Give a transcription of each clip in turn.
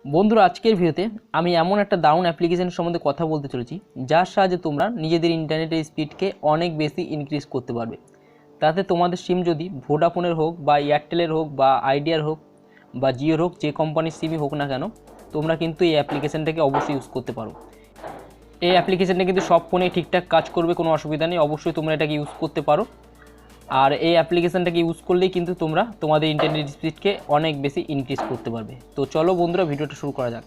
বন্ধুরা, আজকের ভিডিওতে আমি এমন একটা দারুণ অ্যাপ্লিকেশন সম্বন্ধে কথা বলতে চলেছি, যার সাহায্যে তোমরা নিজেদের ইন্টারনেটের স্পিডকে অনেক বেশি ইনক্রিজ করতে পারবে। তাতে তোমাদের সিম যদি ভোডাফোনের হোক বা এয়ারটেলের হোক বা আইডিয়ার হোক বা জিওর হোক, যে কোম্পানির সিমই হোক না কেন, তোমরা কিন্তু এই অ্যাপ্লিকেশনটাকে অবশ্যই ইউজ করতে পারো। এই অ্যাপ্লিকেশনটা কিন্তু সব ফোনে ঠিকঠাক কাজ করবে, কোনো অসুবিধা নেই। অবশ্যই তোমরা এটাকে ইউজ করতে পারো। আর এই অ্যাপ্লিকেশনটাকে ইউজ করলেই কিন্তু তোমরা তোমাদের ইন্টারনেট স্পিডকে অনেক বেশি ইনক্রিজ করতে পারবে। তো চলো বন্ধুরা, ভিডিওটা শুরু করা যাক।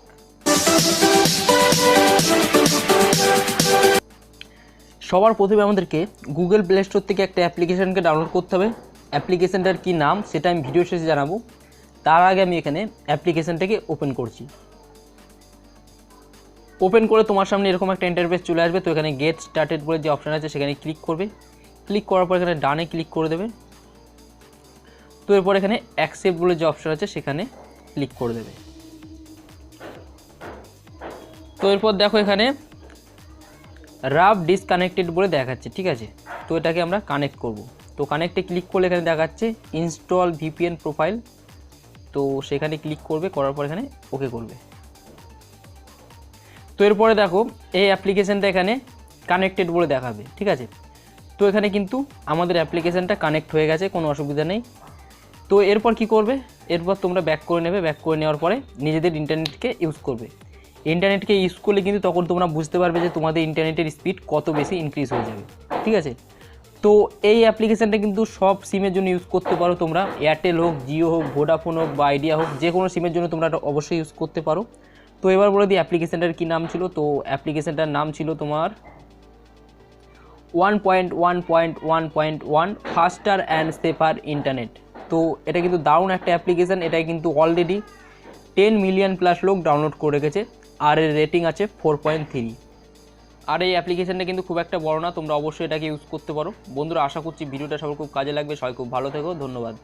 সবার প্রথমে আমাদেরকে গুগল প্লে স্টোর থেকে একটা অ্যাপ্লিকেশনকে ডাউনলোড করতে হবে। অ্যাপ্লিকেশনটার কী নাম সেটা আমি ভিডিও শেষে জানাবো। তার আগে আমি এখানে অ্যাপ্লিকেশনটাকে ওপেন করছি। ওপেন করে তোমার সামনে এরকম একটা ইন্টারফেস চলে আসবে। তো এখানে গেট স্টার্টেড বলে যে অপশান আছে সেখানে ক্লিক করবে। ক্লিক করার পর এখানে ডানে ক্লিক করে দেবে। তো এরপর এখানে অ্যাকসেপ্ট বলে যে অপশান আছে সেখানে ক্লিক করে দেবে। তো এরপর দেখো এখানে রাফ ডিসকানেক্টেড বলে দেখাচ্ছে, ঠিক আছে। তো এটাকে আমরা কানেক্ট করব। তো কানেক্টে ক্লিক করলে এখানে দেখাচ্ছে ইনস্টল ভিপিএন প্রোফাইল। তো সেখানে ক্লিক করবে, করার পর এখানে ওকে করবে। তো এরপরে দেখো এই অ্যাপ্লিকেশানটা এখানে কানেক্টেড বলে দেখাবে, ঠিক আছে। তো এখানে কিন্তু আমাদের অ্যাপ্লিকেশানটা কানেক্ট হয়ে গেছে, কোনো অসুবিধা নেই। তো এরপর কি করবে, এরপর তোমরা ব্যাক করে নেবে। ব্যাক করে নেওয়ার পরে নিজেদের ইন্টারনেটকে ইউজ করবে। ইন্টারনেটকে ইউজ করলে কিন্তু তখন তোমরা বুঝতে পারবে যে তোমাদের ইন্টারনেটের স্পিড কত বেশি ইনক্রিজ হয়ে যাবে, ঠিক আছে। তো এই অ্যাপ্লিকেশানটা কিন্তু সব সিমের জন্য ইউজ করতে পারো তোমরা। এয়ারটেল হোক, জিও হোক, ভোডাফোন হোক বা আইডিয়া হোক, যে কোনো সিমের জন্য তোমরা এটা অবশ্যই ইউজ করতে পারো। তো এবার বলে দিই অ্যাপ্লিকেশানটার কী নাম ছিল। তো অ্যাপ্লিকেশানটার নাম ছিল তোমার 1.1.1.1 ফাস্টার অ্যান্ড সেফার ইন্টারনেট। তো এটা কিন্তু দারুণ একটা অ্যাপ্লিকেশান। এটা কিন্তু অলরেডি 10 মিলিয়ন প্লাস লোক ডাউনলোড করে রেখেছে। আর এর রেটিং আছে 4.3। আর এই অ্যাপ্লিকেশানটা কিন্তু খুব একটা বড় না, তোমরা অবশ্যই এটাকে ইউজ করতে পারো। বন্ধুরা, আশা করছি ভিডিওটা সবার খুব কাজে লাগবে। সবাই খুব ভালো থেকো, ধন্যবাদ।